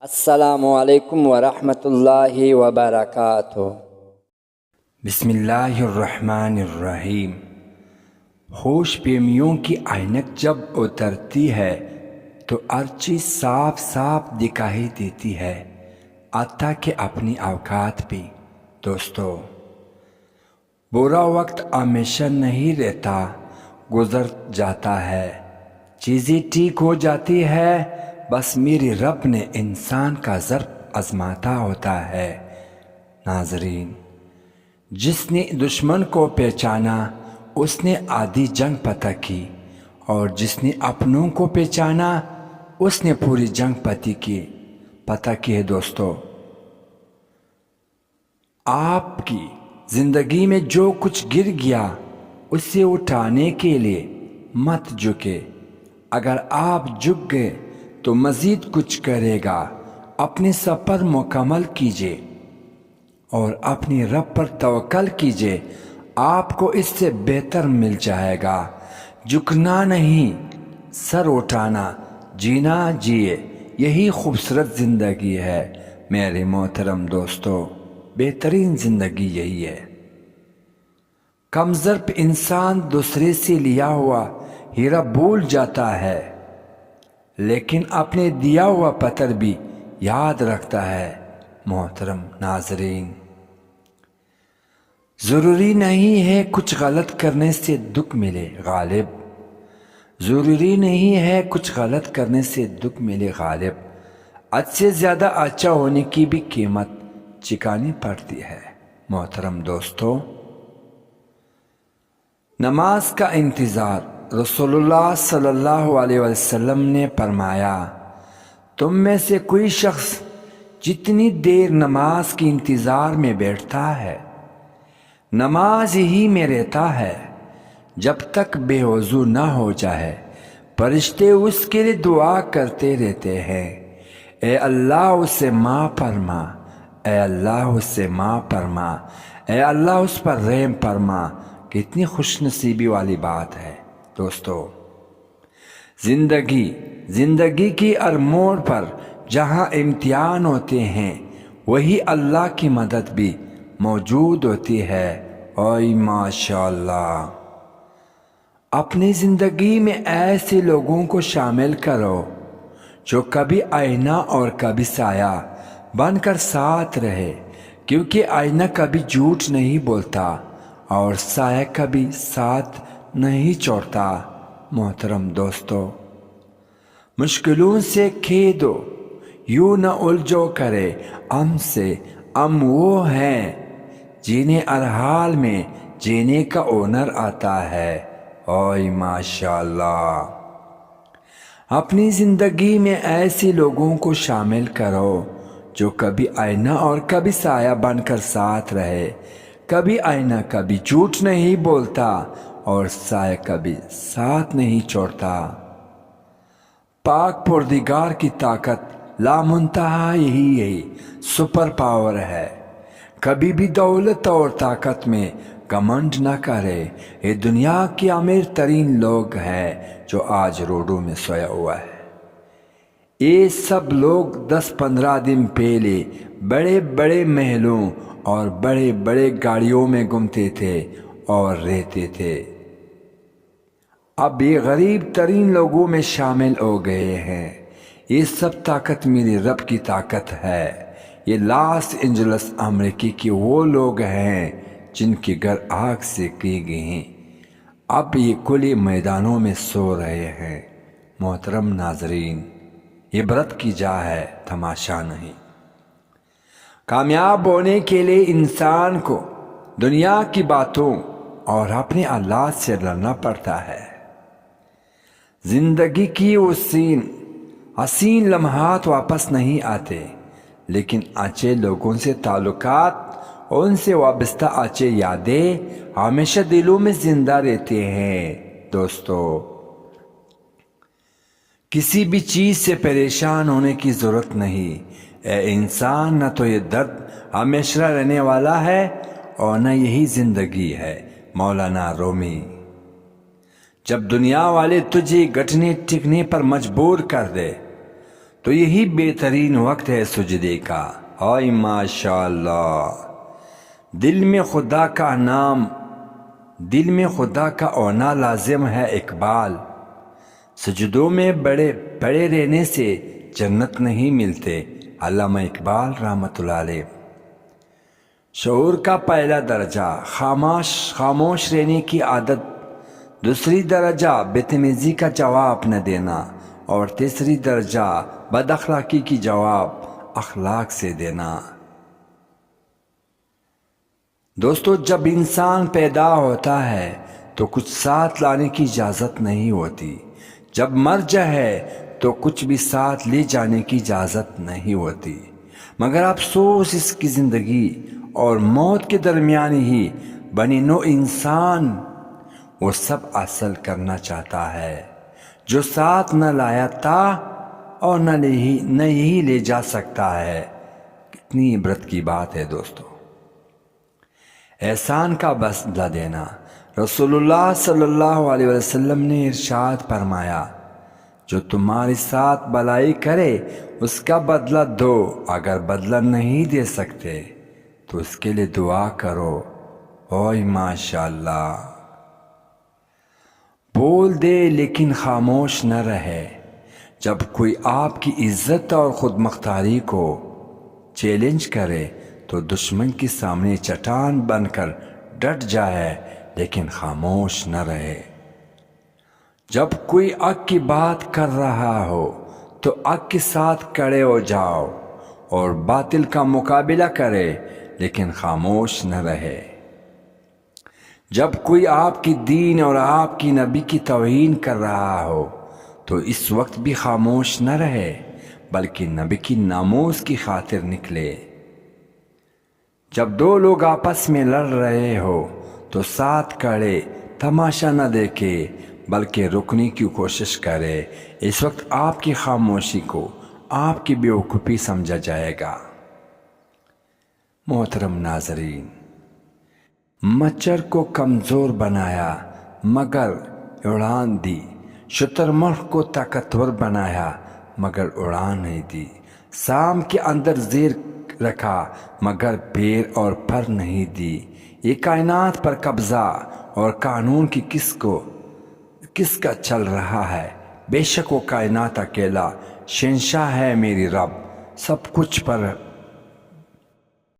السلام علیکم ورحمۃ اللہ وبرکاتہ۔ بسم اللہ الرحمن الرحیم۔ ہوش پیمیوں کی عینک جب اترتی ہے تو ہر چیز صاف صاف دکھائی دیتی ہے، حتیٰ کہ اپنی اوقات بھی۔ دوستو، برا وقت ہمیشہ نہیں رہتا، گزر جاتا ہے، چیزیں ٹھیک ہو جاتی ہے، بس میرے رب نے انسان کا ضرب آزماتا ہوتا ہے۔ ناظرین، جس نے دشمن کو پہچانا اس نے آدھی جنگ فتح کی، اور جس نے اپنوں کو پہچانا اس نے پوری جنگ فتح کی ہے۔ دوستو، آپ کی زندگی میں جو کچھ گر گیا اسے اٹھانے کے لیے مت جھکے، اگر آپ جھک گئے تو مزید کچھ کرے گا۔ اپنے سفر مکمل کیجئے اور اپنی رب پر توکل کیجئے، آپ کو اس سے بہتر مل جائے گا۔ جھکنا نہیں، سر اٹھانا، جینا جیے، یہی خوبصورت زندگی ہے میرے محترم دوستو۔ بہترین زندگی یہی ہے۔ کمزور انسان دوسرے سے لیا ہوا ہیرا بھول جاتا ہے، لیکن اپنے دیا ہوا پتھر بھی یاد رکھتا ہے۔ محترم ناظرین، ضروری نہیں ہے کچھ غلط کرنے سے دکھ ملے غالب، ضروری نہیں ہے کچھ غلط کرنے سے دکھ ملے غالب، حد سے زیادہ اچھا ہونے کی بھی قیمت چکانی پڑتی ہے۔ محترم دوستو، نماز کا انتظار۔ رسول اللہ صلی اللہ علیہ وسلم نے فرمایا، تم میں سے کوئی شخص جتنی دیر نماز کے انتظار میں بیٹھتا ہے، نماز ہی میں رہتا ہے جب تک بے وضو نہ ہو جائے، فرشتے اس کے لیے دعا کرتے رہتے ہیں، اے اللہ اسے معاف فرما، اے اللہ اسے معاف فرما، اے اللہ اس پر رحم فرما۔ کتنی خوش نصیبی والی بات ہے دوستو۔ زندگی کی ہر موڑ پر جہاں امتحان ہوتے ہیں وہی اللہ کی مدد بھی موجود ہوتی ہے۔ اوئے ماشاءاللہ، اپنی زندگی میں ایسے لوگوں کو شامل کرو جو کبھی آئینہ اور کبھی سایہ بن کر ساتھ رہے، کیونکہ آئینہ کبھی جھوٹ نہیں بولتا اور سایہ کبھی ساتھ نہیں چھوڑتا۔ محترم دوستو، مشکلوں سے کھیدو، یوں نہ الجھو کرے ہم سے، ہم وہ ہیں جنہیں ہر حال میں جینے کا ہنر آتا ہے۔ اوئے ماشاءاللہ، اپنی زندگی میں ایسے لوگوں کو شامل کرو جو کبھی آئینہ اور کبھی سایہ بن کر ساتھ رہے، کبھی آئینہ کبھی جھوٹ نہیں بولتا اور سایہ کبھی ساتھ نہیں چھوڑتا۔ پاک پروردگار کی طاقت لامنتہا یہی سپر پاور ہے۔ کبھی بھی دولت اور طاقت میں گھمنڈ نہ کرے۔ یہ دنیا کے امیر ترین لوگ ہیں جو آج روڈوں میں سویا ہوا ہے، یہ سب لوگ 10-15 دن پہلے بڑے بڑے محلوں اور بڑے بڑے گاڑیوں میں گھومتے تھے اور رہتے تھے، اب یہ غریب ترین لوگوں میں شامل ہو گئے ہیں۔ یہ سب طاقت میرے رب کی طاقت ہے۔ یہ لاس اینجلس امریکہ کے وہ لوگ ہیں جن کے گھر آگ سے کی گئی ہیں، اب یہ کھلے میدانوں میں سو رہے ہیں۔ محترم ناظرین، عبرت کی جا ہے، تماشا نہیں۔ کامیاب ہونے کے لیے انسان کو دنیا کی باتوں اور اپنے حالات سے لڑنا پڑتا ہے۔ زندگی کی حسین لمحات واپس نہیں آتے، لیکن اچھے لوگوں سے تعلقات اور ان سے وابستہ اچھے یادیں ہمیشہ دلوں میں زندہ رہتے ہیں۔ دوستو، کسی بھی چیز سے پریشان ہونے کی ضرورت نہیں۔ اے انسان، نہ تو یہ درد ہمیشہ رہنے والا ہے اور نہ یہی زندگی ہے۔ مولانا رومی۔ جب دنیا والے تجھے گھٹنے ٹکنے پر مجبور کر دے تو یہی بہترین وقت ہے سجدے کا۔ ہائے ماشاءاللہ، دل میں خدا کا ہونا لازم ہے اقبال۔ سجدوں میں پڑے رہنے سے جنت نہیں ملتے۔ علامہ اقبال رحمۃ اللہ علیہ۔ شعور کا پہلا درجہ خاموش رہنے کی عادت، دوسری درجہ بدتمیزی کا جواب نہ دینا، اور تیسری درجہ بد اخلاقی کی جواب اخلاق سے دینا۔ دوستو، جب انسان پیدا ہوتا ہے تو کچھ ساتھ لانے کی اجازت نہیں ہوتی، جب مر جائے تو کچھ بھی ساتھ لے جانے کی اجازت نہیں ہوتی، مگر افسوس اس کی زندگی اور موت کے درمیان ہی بنی نو انسان وہ سب حاصل کرنا چاہتا ہے جو ساتھ نہ لایا تھا اور نہ یہی لے جا سکتا ہے۔ کتنی عبرت کی بات ہے دوستو۔ احسان کا بدلہ دینا، رسول اللہ صلی اللہ علیہ وسلم نے ارشاد فرمایا، جو تمہارے ساتھ بھلائی کرے اس کا بدلہ دو، اگر بدلہ نہیں دے سکتے تو اس کے لیے دعا کرو۔ اوئے ماشاءاللہ، بول دے لیکن خاموش نہ رہے۔ جب کوئی آپ کی عزت اور خود مختاری کو چیلنج کرے تو دشمن کے سامنے چٹان بن کر ڈٹ جائے لیکن خاموش نہ رہے۔ جب کوئی حق کی بات کر رہا ہو تو حق کے ساتھ کھڑے ہو جاؤ، اور باطل کا مقابلہ کرے لیکن خاموش نہ رہے۔ جب کوئی آپ کی دین اور آپ کی نبی کی توہین کر رہا ہو تو اس وقت بھی خاموش نہ رہے، بلکہ نبی کی ناموس کی خاطر نکلے۔ جب دو لوگ آپس میں لڑ رہے ہو تو ساتھ کھڑے تماشا نہ دیکھے بلکہ رکنے کی کوشش کرے۔ اس وقت آپ کی خاموشی کو آپ کی بیوقوفی سمجھا جائے گا۔ محترم ناظرین، مچھر کو کمزور بنایا مگر اڑان دی، شتر مرغ کو طاقتور بنایا مگر اڑان نہیں دی، سام کے اندر زیر رکھا مگر پیر اور پر نہیں دی۔ یہ کائنات پر قبضہ اور قانون کی کس کا چل رہا ہے؟ بے شک وہ کائنات اکیلا شہنشاہ ہے، میری رب سب کچھ پر